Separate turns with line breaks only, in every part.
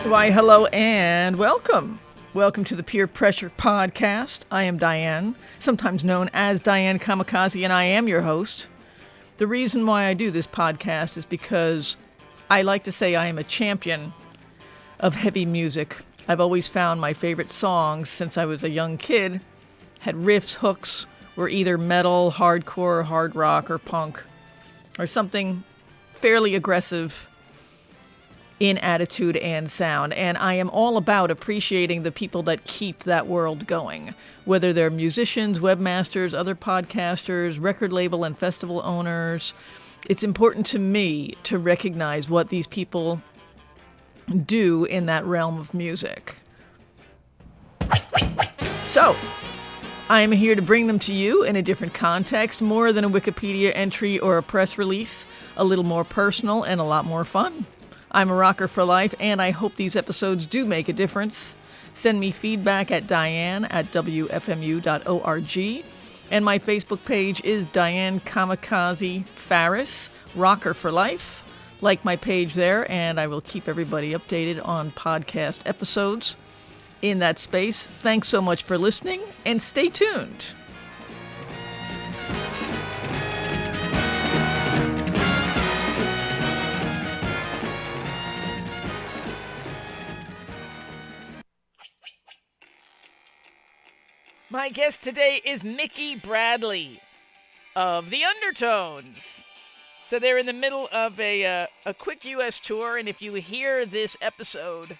Why, hello and welcome. Welcome to the Peer Pressure Podcast. I am Diane, sometimes known as Diane Kamikaze, and I am your host. The reason why I do this podcast is because I like to say I am a champion of heavy music. I've always found my favorite songs since I was a young kid had riffs, hooks, were either metal, hardcore, hard rock, or punk, or something fairly aggressive in attitude and sound. And I am all about appreciating the people that keep that world going, whether they're musicians, webmasters, other podcasters, record label and festival owners. It's important to me to recognize what these people do in that realm of music. So, I am here to bring them to you in a different context, more than a Wikipedia entry or a press release, a little more personal and a lot more fun. I'm a rocker for life, and I hope these episodes do make a difference. Send me feedback at diane@wfmu.org, and my Facebook page is Diane Kamikaze Farris, rocker for life. Like my page there, and I will keep everybody updated on podcast episodes in that space. Thanks so much for listening, and stay tuned. My guest today is Mickey Bradley of the Undertones. So they're in the middle of a quick U.S. tour, and if you hear this episode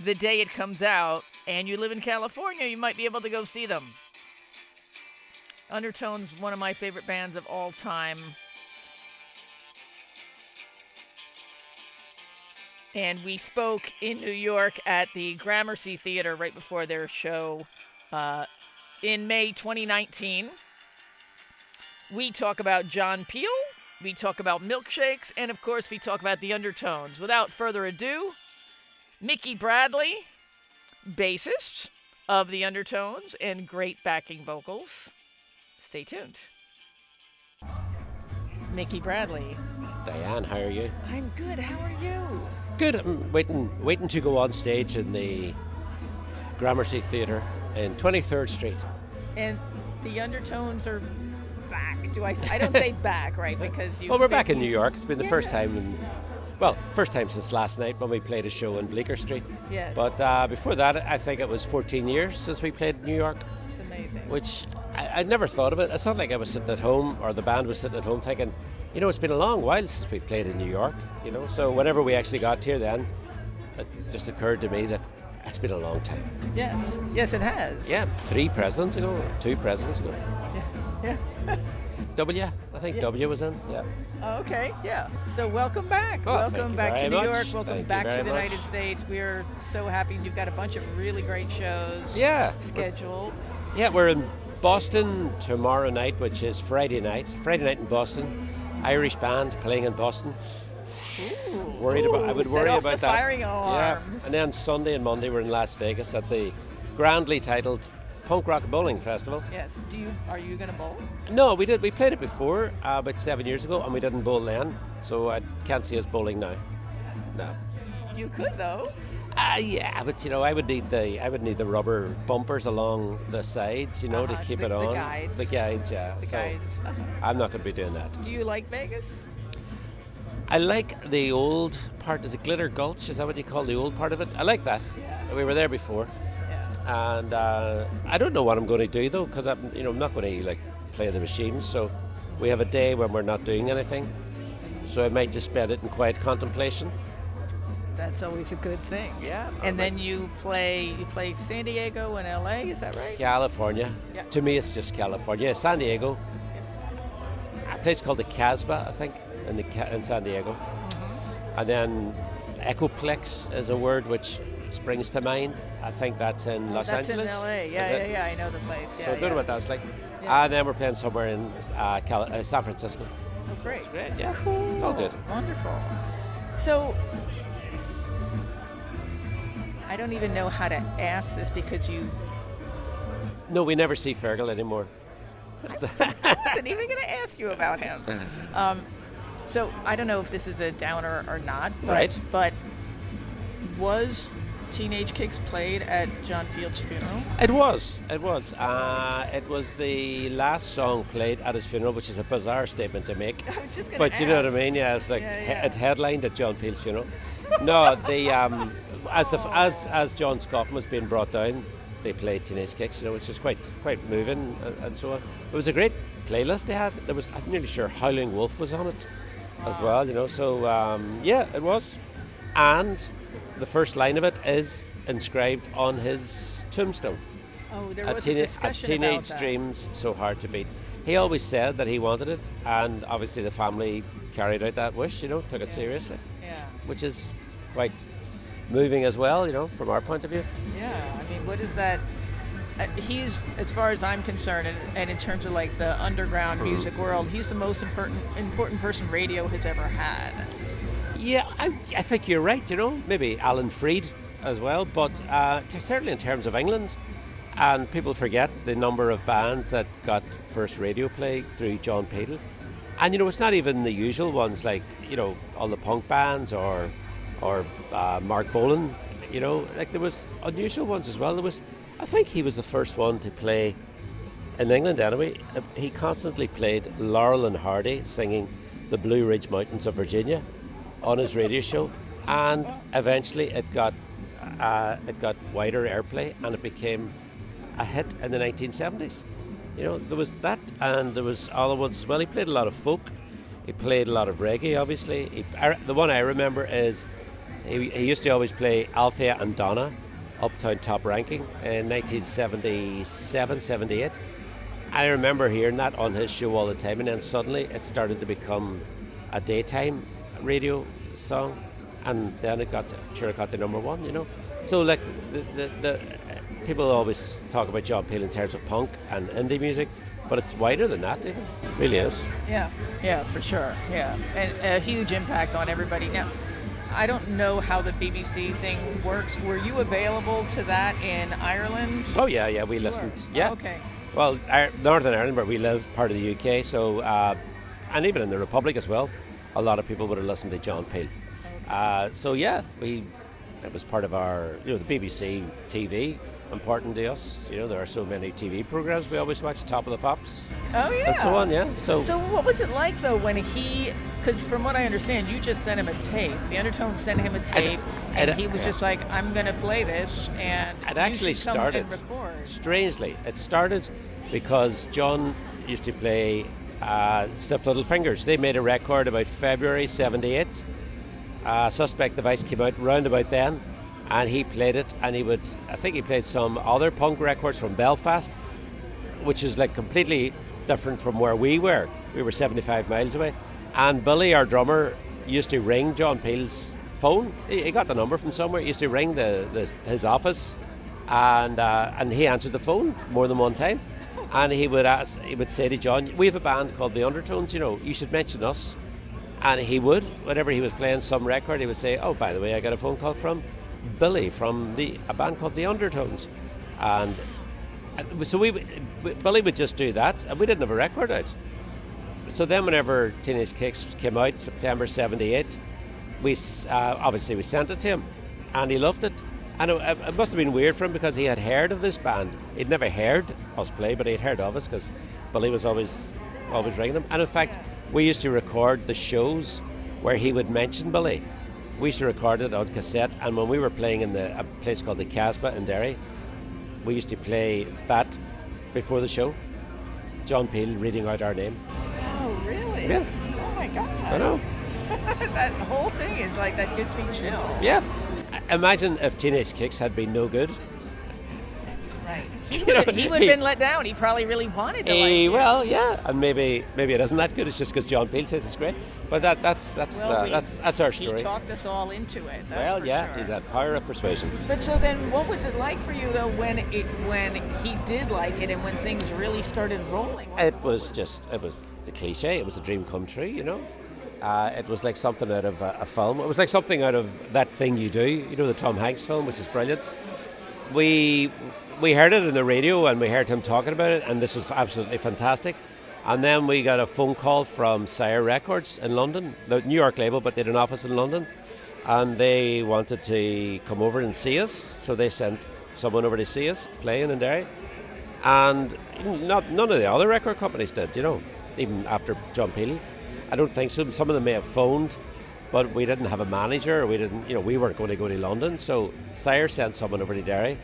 the day it comes out and you live in California, you might be able to go see them. Undertones, one of my favorite bands of all time. And we spoke in New York at the Gramercy Theater right before their show in May 2019. We talk about John Peel, we talk about milkshakes, and of course we talk about the Undertones. Without further ado, Mickey Bradley, bassist of the Undertones and great backing vocals. Stay tuned. Mickey Bradley.
Diane, how are you?
I'm good, how are you?
Good. I'm waiting to go on stage in the Gramercy Theater in 23rd Street.
And the Undertones are back. I don't say back, right? Because you.
Well, we're back in New York. It's been the first time first time since last night when we played a show in Bleecker Street.
Yes.
But before that, I think it was 14 years since we played in New York.
It's amazing.
Which I'd never thought of it. It's not like I was sitting at home or the band was sitting at home thinking, it's been a long while since we played in New York. So whenever we actually got here, then it just occurred to me that it's been a long time.
Yes, it has.
Yeah, 2 presidents ago.
Yeah.
W, I think W was in. Yeah.
Oh, okay, yeah. So welcome back.
Oh,
welcome back to New York. Welcome back to the United
much.
States. We're so happy. You've got a bunch of really great shows scheduled.
Yeah, we're in Boston tomorrow night, which is Friday night. Friday night in Boston. Irish band playing in Boston. I would worry about that.
Firing alarms.
Yeah. And then Sunday and Monday we're in Las Vegas at the grandly titled Punk Rock Bowling Festival.
Yes. Are you going to bowl?
No, we did. We played it before about 7 years ago, and we didn't bowl then. So I can't see us bowling now. No.
You could though.
Yeah, but I would need the rubber bumpers along the sides, to keep it on.
The guides,
yeah.
The guides.
I'm not going to be doing that.
Do you like Vegas?
I like the old part. Is it Glitter Gulch? Is that what you call the old part of it? I like that.
Yeah.
We were there before.
Yeah.
And I don't know what I'm going to do though, because I'm not going to play the machines. So we have a day when we're not doing anything. So I might just spend it in quiet contemplation.
That's always a good thing.
Yeah.
And then you play San Diego and LA, is that right?
California.
Yeah.
To me, it's just California. San Diego. Yeah. A place called the Casbah, I think, in San Diego. Mm-hmm. And then Echoplex is a word which springs to mind. I think that's in Los Angeles.
That's in LA. Yeah, I know the place. Yeah,
so I don't know what that's like. Yeah. And then we're playing somewhere in San Francisco.
Oh, great.
It's great, yeah.
Cool.
All good.
Wonderful. So, I don't even know how to ask this because you...
No, we never see Fergal anymore.
I wasn't even going to ask you about him. So I don't know if this is a downer or not, but Was Teenage Kicks played at John Peel's funeral?
It was. It was the last song played at his funeral, which is a bizarre statement to make.
I was just going to
But you know what I mean? Yeah, it's like it headlined at John Peel's funeral. No, the as John's coffin was being brought down, they played Teenage Kicks, which is quite moving and so on. It was a great playlist they had. I'm nearly sure Howling Wolf was on it as well, So it was. And the first line of it is inscribed on his tombstone.
Oh, there was a discussion
teenage
about that.
dreams so hard to beat. He always said that he wanted it, and obviously the family carried out that wish, took it seriously.
Yeah.
Which is quite moving as well, from our point of view.
Yeah, I mean, what is that? He's, as far as I'm concerned, and in terms of like the underground music world, he's the most important person radio has ever had.
Yeah, I think you're right, maybe Alan Freed as well, but certainly in terms of England, and people forget the number of bands that got first radio play through John Peel. And, it's not even the usual ones like, all the punk bands or Mark Bolan, like there was unusual ones as well. I think he was the first one to play in England anyway. He constantly played Laurel and Hardy singing The Blue Ridge Mountains of Virginia on his radio show, and eventually it got wider airplay and it became a hit in the 1970s. There was that, and there was other ones as well. He played a lot of folk, he played a lot of reggae, obviously. The one I remember is he used to always play Althea and Donna, Uptown Top Ranking, in 1977, 78. I remember hearing that on his show all the time, and then suddenly it started to become a daytime radio song, and then it got to number one, So like the people always talk about John Peel in terms of punk and indie music, but it's wider than that even. It really is.
Yeah, for sure. Yeah, and a huge impact on everybody. Now, I don't know how the BBC thing works. Were you available to that in Ireland?
Oh yeah, we listened. Yeah.
Oh, okay.
Well, Northern Ireland, where we live, part of the UK, so and even in the Republic as well, a lot of people would have listened to John Peel. Okay. So yeah, it was part of our, the BBC TV, important to us. There are so many TV programs we always watch, Top of the Pops.
Oh yeah.
And so on, yeah. So
what was it like though when because from what I understand, you just sent him a tape. The Undertones sent him a tape, and he was just like, I'm going to play this, and
it actually started,
and record.
Strangely, it started because John used to play Stiff Little Fingers. They made a record about February 78. Suspect Device came out round about then, and he played it, and I think he played some other punk records from Belfast, which is like completely different from where we were. We were 75 miles away. And Billy, our drummer, used to ring John Peel's phone. He got the number from somewhere. He used to ring his office, and he answered the phone more than one time. And he would say to John, we have a band called the Undertones, you should mention us. And he would, whenever he was playing some record, he would say, oh, by the way, I got a phone call from Billy from a band called the Undertones. And so Billy would just do that, and we didn't have a record out. So then whenever Teenage Kicks came out, September 78, we sent it to him, and he loved it. And it must have been weird for him because he had heard of this band. He'd never heard us play, but he'd heard of us because Billy was always ringing him. And in fact, we used to record the shows where he would mention Billy. We used to record it on cassette, and when we were playing in a place called the Casbah in Derry, we used to play that before the show. John Peel reading out our name.
Oh, really?
Yeah.
Oh my God.
I know.
That whole thing is like, that gives me chills.
Yeah. Imagine if Teenage Kicks had been no good.
Right. He would have been let down. He probably really wanted to like you.
Well, yeah, and maybe it isn't that good. It's just because John Peel says it's great. But that's our story.
He talked us all into it.
Well, yeah,
sure.
he's that power of persuasion.
But so then, what was it like for you though when he did like it and when things really started rolling?
It was the cliche. It was a dream come true, It was like something out of a film. It was like something out of That Thing You Do, the Tom Hanks film, which is brilliant. We heard it on the radio and we heard him talking about it, and this was absolutely fantastic. And then we got a phone call from Sire Records in London, the New York label, but they had an office in London. and they wanted to come over and see us, so they sent someone over to see us playing in Derry. And none of the other record companies did, even after John Peel. I don't think so. Some of them may have phoned, but we didn't have a manager. We weren't going to go to London. So Sire sent someone over to Derry,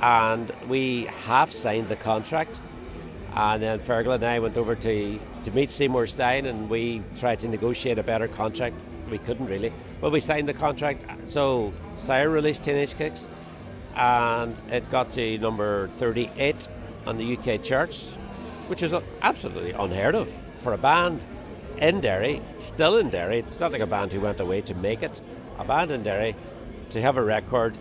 and we half signed the contract. And then Fergal and I went over to meet Seymour Stein, and we tried to negotiate a better contract. We couldn't really, but we signed the contract. So Sire released Teenage Kicks, and it got to number 38 on the UK charts, which is absolutely unheard of for a band in Derry, still in Derry. It's not like a band who went away to make it. A band in Derry to have a record,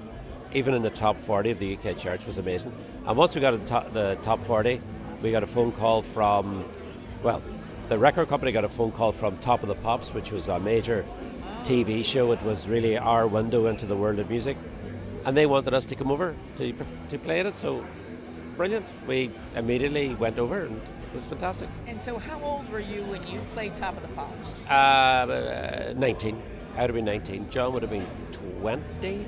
even in the top 40 of the UK charts, was amazing. And once we got in the top 40, we got a phone call from, the record company got a phone call from Top of the Pops, which was a major TV show. It was really our window into the world of music. And they wanted us to come over to play in it, so brilliant. We immediately went over, and it was fantastic.
And so how old were you when you played Top of the Pops?
19. I would have been 19. John would have been 20.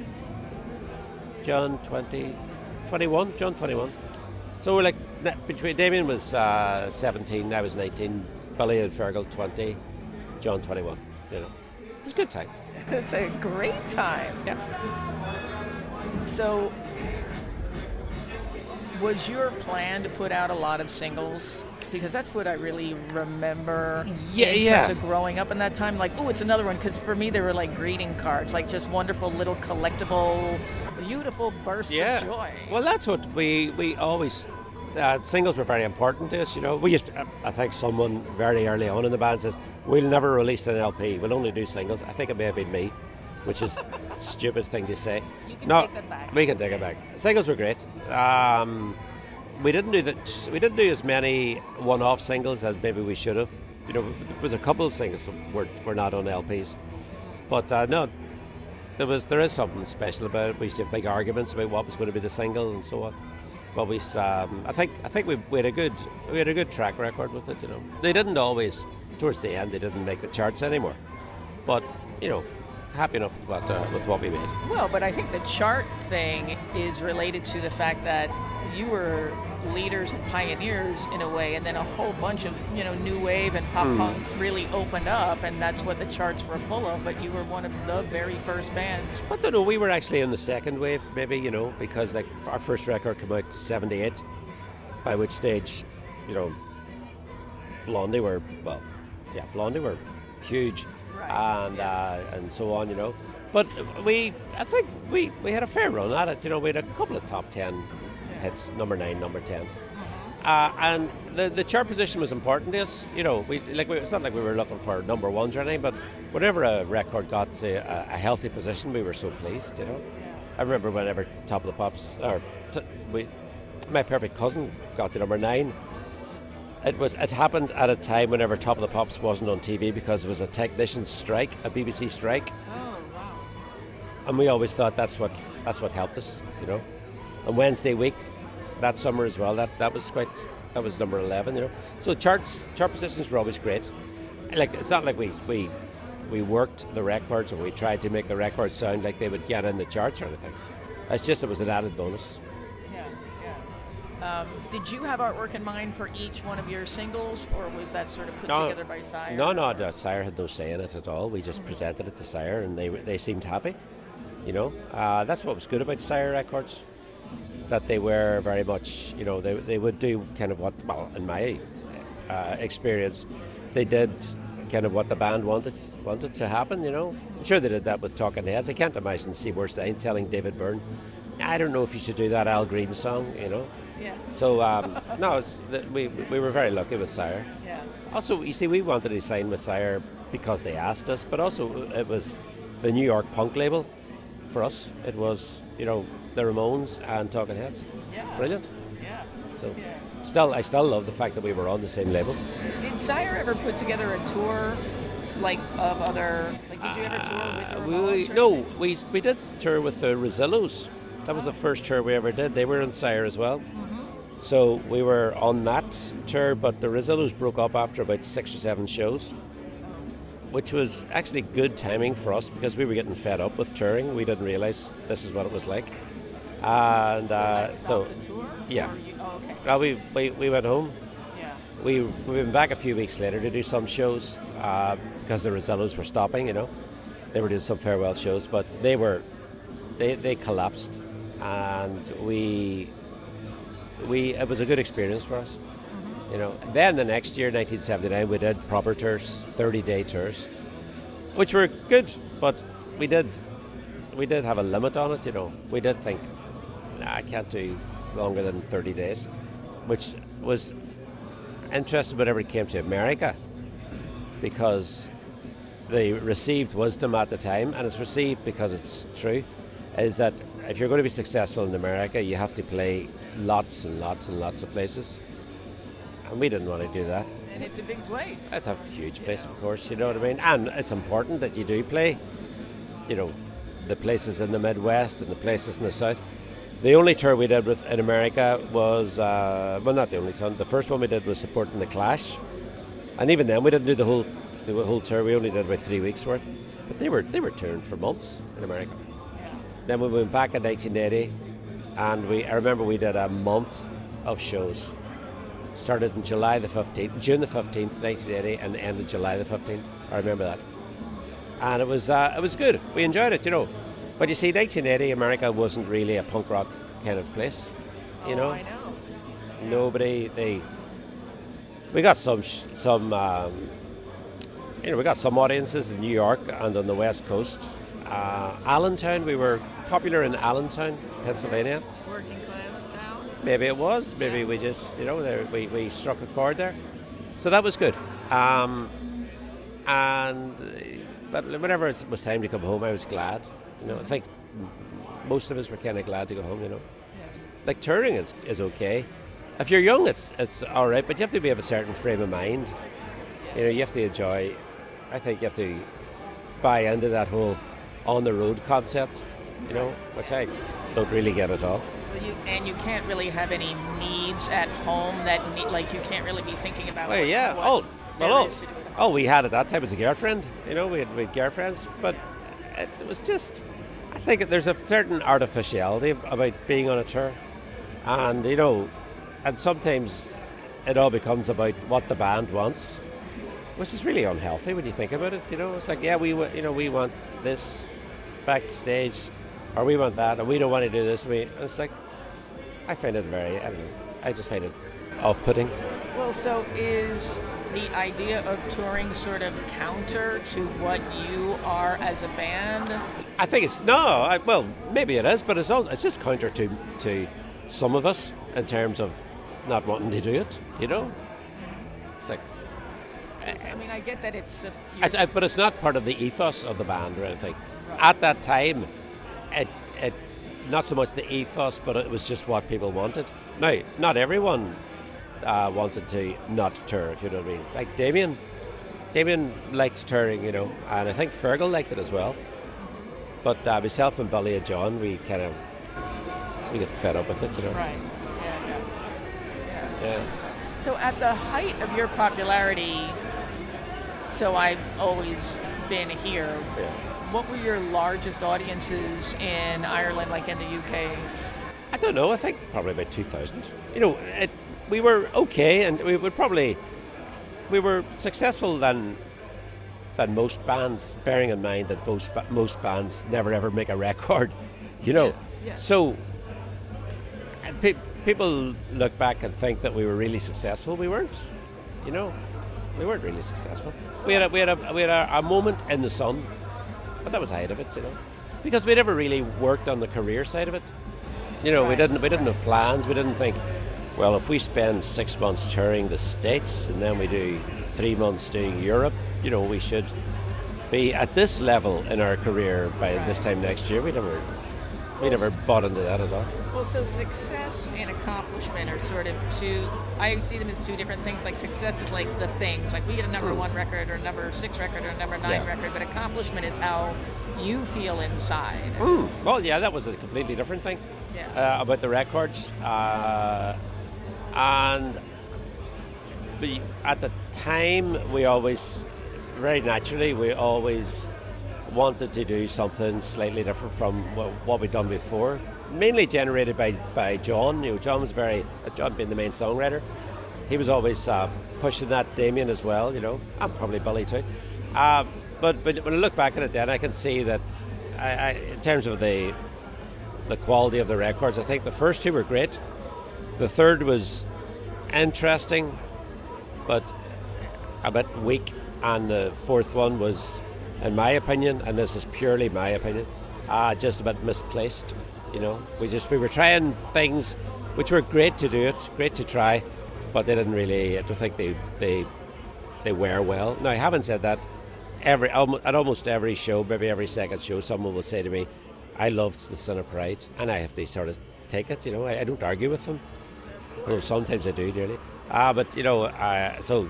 John 20. 21. John 21. So we're between Damien was 17, I was 19, Billy and Fergal 20, John 21. It was a good time.
It's a great time.
Yeah.
So, was your plan to put out a lot of singles? Because that's what I really remember in terms of growing up in that time. Like, it's another one. Because for me, they were like greeting cards, like just wonderful little collectible, beautiful bursts of joy.
Well, that's what we always... singles were very important to us, We used to, I think someone very early on in the band says, we'll never release an LP, we'll only do singles. I think it may have been me, which is a stupid thing to say.
You can take that back.
We can take it back. Singles were great. We didn't do as many one-off singles as maybe we should have. There was a couple of singles that were not on LPs. But no, there is something special about it. We used to have big arguments about what was going to be the single and so on. But I think we had a good track record with it. They didn't always, towards the end, they didn't make the charts anymore. But happy enough with what we made.
Well, but I think the chart thing is related to the fact that you were leaders and pioneers in a way, and then a whole bunch of new wave and pop punk really opened up, and that's what the charts were full of. But you were one of the very first bands.
I don't know. We were actually in the second wave, maybe because our first record came out in '78, by which stage, Blondie were huge, right. And so on, But I think we had a fair run at it. We had a couple of top 10 hits, number 9, number 10. And the chart position was important to us. It's not like we were looking for number ones or anything, but whenever a record got to a healthy position, we were so pleased. I remember whenever Top of the Pops, my perfect cousin got to number 9. It happened at a time whenever Top of the Pops wasn't on TV because there was a technician's strike, a BBC strike.
Oh wow!
And we always thought that's what helped us, And Wednesday week, that summer as well, that was number 11, So chart positions were always great. It's not like we worked the records or we tried to make the records sound like they would get in the charts or anything. It's just it was an added bonus.
Did you have artwork in mind for each one of your singles, or was that sort of put together by Sire?
No, Sire had no say in it at all. We just presented it to Sire, and they seemed happy. That's what was good about Sire Records, that they were very much, they would do kind of what, in my experience, they did kind of what the band wanted to happen. I'm sure they did that with Talking Heads. I can't imagine Seymour Stein telling David Byrne, I don't know if you should do that Al Green song,
Yeah.
So, no, we were very lucky with Sire.
Yeah.
Also, you see, we wanted to sign with Sire because they asked us, but also it was the New York punk label for us. It was, the Ramones and Talking Heads.
Yeah.
Brilliant.
Yeah.
So, I still love the fact that we were on the same label.
Did Sire ever put together a tour, of other, did you ever tour with the Ramones?
No, we did tour with the Rosillos. That was the first tour we ever did. They were in Sire as well. Mm-hmm. So we were on that tour, but the Rosillos broke up after about 6 or 7 shows. which was actually good timing for us because we were getting fed up with touring. We didn't realize this is what it was like. And
so
yeah.
Okay.
Well, we went home.
Yeah.
We went back a few weeks later to do some shows because the Rosillos were stopping, They were doing some farewell shows, but they collapsed, and it was a good experience for us. Then the next year, 1979, we did proper tours, 30-day tours, which were good, but we did have a limit on it. We did think, I can't do longer than 30 days, which was interesting whenever it came to America, because they received wisdom at the time, and it's received because it's true, is that if you're going to be successful in America, you have to play lots and lots and lots of places. And we didn't want to do that.
And it's a big place.
It's a huge place, of course, you know what I mean? And it's important that you do play, the places in the Midwest and the places in the South. The only tour we did in America was, not the only time, the first one we did was supporting The Clash. And even then, we didn't do the whole tour. We only did about 3 weeks worth. But they were touring for months in America.
Yeah.
Then we went back in 1980, and I remember we did a month of shows. Started in June the 15th, 1980, and ended July the 15th. I remember that. And it was good. We enjoyed it, But you see, 1980, America wasn't really a punk rock kind of place,
I know.
We got some we got some audiences in New York and on the West Coast. Allentown, we were popular in Allentown, Pennsylvania.
Working class town.
Maybe it was. Maybe we just, we struck a chord there. So that was good. But whenever it was time to come home, I was glad. I think most of us were kind of glad to go home.
Yeah.
Like touring is okay. If you're young, it's all right, but you have to be of a certain frame of mind. You have to enjoy. I think you have to buy into that whole on the road concept. Which I don't really get at all.
And you can't really have any needs at home you can't really be thinking about.
Well, yeah. We had at that time as a girlfriend. We had girlfriends, but it was just. I think there's a certain artificiality about being on a tour, and and sometimes it all becomes about what the band wants, which is really unhealthy when you think about it. It's like, we want this backstage, or we want that, and we don't want to do this. It's like, I find it I just find it off-putting.
Well, so is the idea of touring sort of counter to what you are as a band?
I think it's maybe it is, but it's just counter to some of us in terms of not wanting to do it. It's like.
I get that
but it's not part of the ethos of the band or anything.
Right.
At that time, it not so much the ethos, but it was just what people wanted. Now, not everyone wanted to not tour, if you know what I mean. Like Damien liked touring, and I think Fergal liked it as well. But myself and Billy and John, we get fed up with it,
Right.
Yeah.
So at the height of your popularity, so I've always been here.
Yeah.
What were your largest audiences in Ireland, like in the UK?
I don't know. I think probably about 2,000. We were okay, and we were successful than most bands. Bearing in mind that most bands never ever make a record,
Yeah.
So people look back and think that we were really successful. We weren't. We weren't really successful. We had a moment in the sun, but that was the height of it, because we never really worked on the career side of it.
Right.
We didn't have plans. We didn't think, well, if we spend 6 months touring the States and then we do 3 months doing Europe, we should be at this level in our career by this time next year. We never bought into that at all.
Well, so success and accomplishment are sort of I see them as two different things. Like success is like the things, like we get a number 1 record or number 6 record or number 9 record, but accomplishment is how you feel inside.
Well, yeah, that was a completely different thing.
Yeah.
About the records. And at the time, we always very naturally, we always wanted to do something slightly different from what we'd done before. Mainly generated by John. John was John being the main songwriter. He was always pushing that. Damien as well. And probably Billy too. But when I look back at it, then I can see that, in terms of the quality of the records, I think the first two were great. The third was interesting, but a bit weak, and the fourth one was, in my opinion, and this is purely my opinion, just a bit misplaced. We were trying things which were great to try, but they didn't really. I don't think they wear well. Now, having said that, at almost every show, maybe every second show, someone will say to me, "I loved the Sin of Pride," and I have to sort of take it. I don't argue with them. Sometimes I do, really. So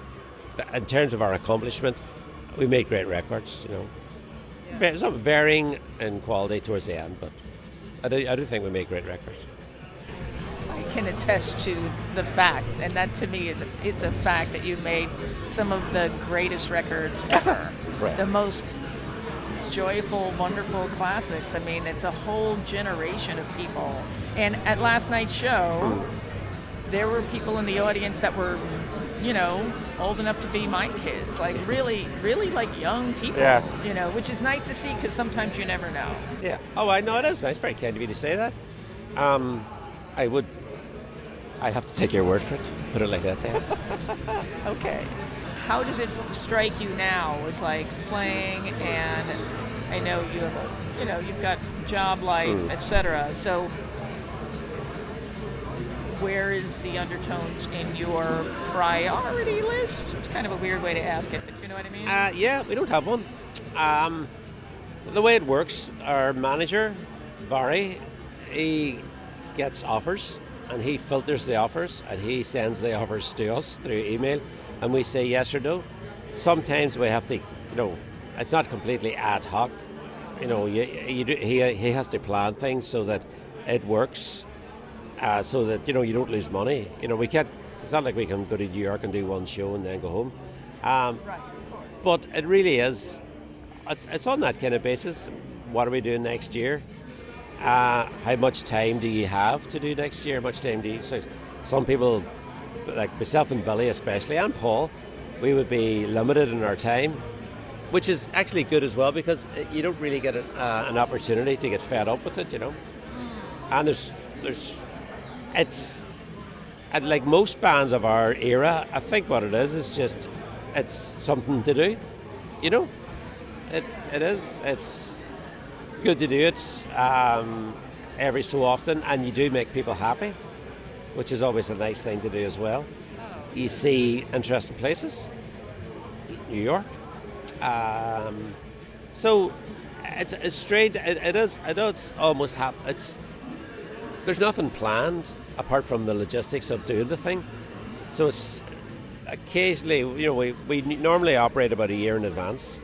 in terms of our accomplishment, we made great records. Some varying in quality towards the end, but I do think we made great records.
I can attest to the fact, and that to me it's a fact, that you made some of the greatest records ever.
Right.
The most joyful, wonderful classics. I mean, it's a whole generation of people. And at last night's show, there were people in the audience that were, old enough to be my kids, like really, really like young people, which is nice to see, because sometimes you never know.
Yeah. Oh, I know, it is nice. Very kind of you to say that. I'd have to take your word for it. Put it like that, Dan.
Okay. How does it strike you now with like playing, and I know you have you've got job life, etc. So where is the Undertones in your priority list? It's kind of a weird way to ask it, but you know what I mean?
Yeah, we don't have one. The way it works, our manager, Barry, he gets offers, and he filters the offers, and he sends the offers to us through email, and we say yes or no. Sometimes we have to, it's not completely ad hoc. He has to plan things so that it works. So that you don't lose money. We can't. It's not like we can go to New York and do one show and then go home.
Right, of course.
But it really is. It's on that kind of basis. What are we doing next year? How much time do you have to do next year? How much time do you? So some people, like myself and Billy especially, and Paul, we would be limited in our time, which is actually good as well, because you don't really get an opportunity to get fed up with it. And there's. It's, and like most bands of our era, I think what it is just, it's something to do, It is. It's good to do it every so often, and you do make people happy, which is always a nice thing to do as well. You see interesting places, New York. So it's strange. It does almost happen. There's nothing planned apart from the logistics of doing the thing. So it's occasionally, we normally operate about a year in advance.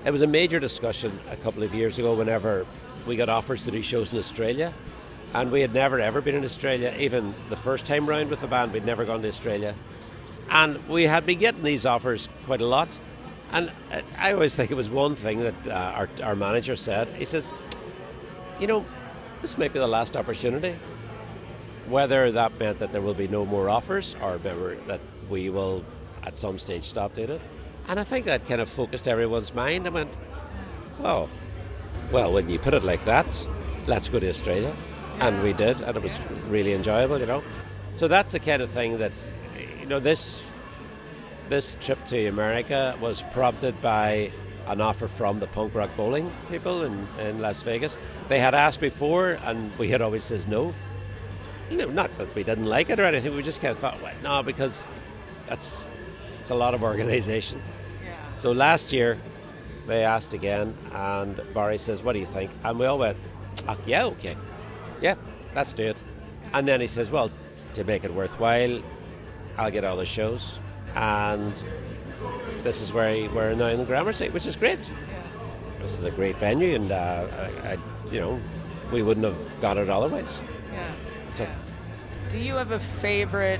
It was a major discussion a couple of years ago whenever we got offers to do shows in Australia. And we had never ever been in Australia. Even the first time round with the band, we'd never gone to Australia. And we had been getting these offers quite a lot. And I always think it was one thing that our manager said. He says, this might be the last opportunity. Whether that meant that there will be no more offers, or that we will at some stage stop doing it. And I think that kind of focused everyone's mind. I went, well, when you put it like that, let's go to Australia. And we did, and it was really enjoyable, So that's the kind of thing that, this trip to America was prompted by an offer from the punk rock bowling people in Las Vegas. They had asked before, and we had always said no. Not that we didn't like it or anything. We just kind of thought, well, no, because it's a lot of organisation.
Yeah.
So last year, they asked again, and Barry says, "What do you think?" And we all went, "Yeah, okay, yeah, let's do it." And then he says, "Well, to make it worthwhile, I'll get all the shows, and this is where we're now in the Gramercy, which is great.
Yeah.
This is a great venue, and we wouldn't have got it otherwise."
Yeah.
So,
yeah. Do you have a favorite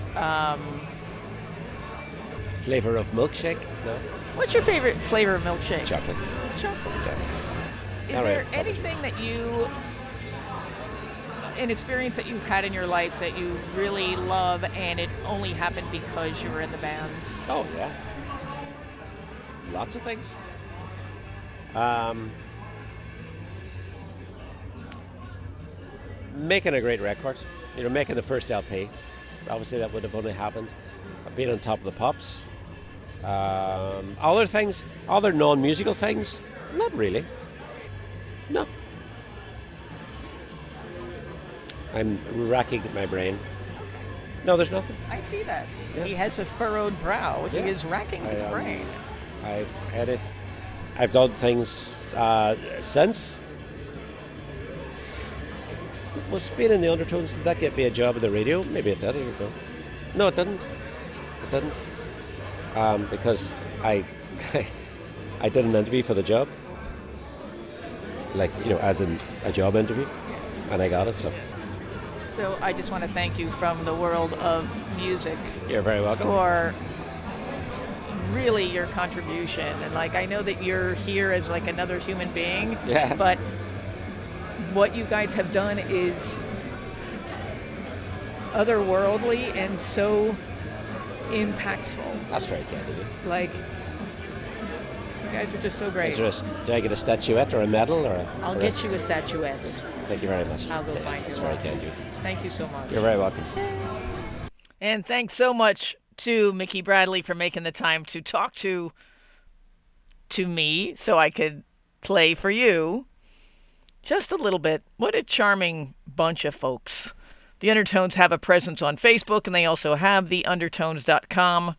flavor of milkshake? No.
What's your favorite flavor of milkshake?
Chocolate.
Chocolate.
Yeah.
Is there anything that you, an experience that you've had in your life that you really love and it only happened because you were in the band?
Oh, yeah. Lots of things. Making a great record, making the first LP. Obviously, that would have only happened. Being on Top of the Pops. Other things, other non-musical things, not really. No. I'm racking my brain. No, there's nothing.
I see that.
Yeah.
He has a furrowed brow. He is racking his brain.
I've done things since. Was being in the Undertones, did that get me a job in the radio? Maybe it did. I don't know. No, it didn't. It didn't. Because I did an interview for the job. Like, as in a job interview. And I got it, so.
So I just want to thank you from the world of music.
You're very welcome.
For really your contribution. And I know that you're here as another human being.
Yeah.
But what you guys have done is otherworldly and so impactful.
That's very kind of you.
You guys are just so great.
Do I get a statuette or a medal or?
I'll get you a statuette.
Thank you very much.
I'll go find you.
That's very kind of you.
Thank you so much.
You're very welcome.
And thanks so much to Mickey Bradley for making the time to talk to me so I could play for you just a little bit. What a charming bunch of folks. The Undertones have a presence on Facebook, and they also have the Undertones.com.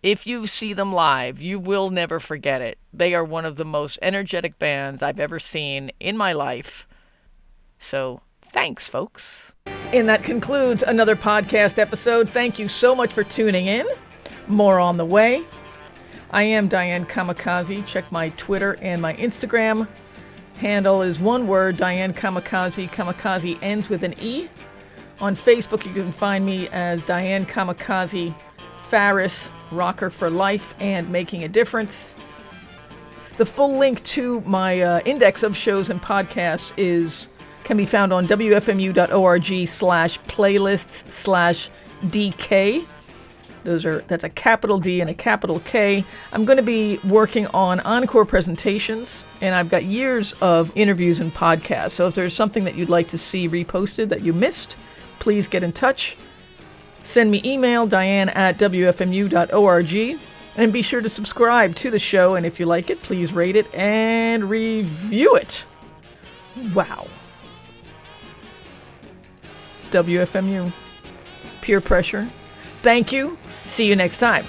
If you see them live, you will never forget it. They are one of the most energetic bands I've ever seen in my life. So, thanks, folks. And that concludes another podcast episode. Thank you so much for tuning in. More on the way. I am Diane Kamikaze. Check my Twitter and my Instagram. Handle is one word, Diane Kamikaze. Kamikaze ends with an E. On Facebook, you can find me as Diane Kamikaze Farris, Rocker for Life, and Making a Difference. The full link to my index of shows and podcasts can be found on wfmu.org/playlists/DK. That's a capital D and a capital K. I'm going to be working on encore presentations, and I've got years of interviews and podcasts. So if there's something that you'd like to see reposted that you missed, please get in touch. Send me email, diane@wfmu.org, and be sure to subscribe to the show. And if you like it, please rate it and review it. Wow. WFMU. Peer pressure. Thank you. See you next time.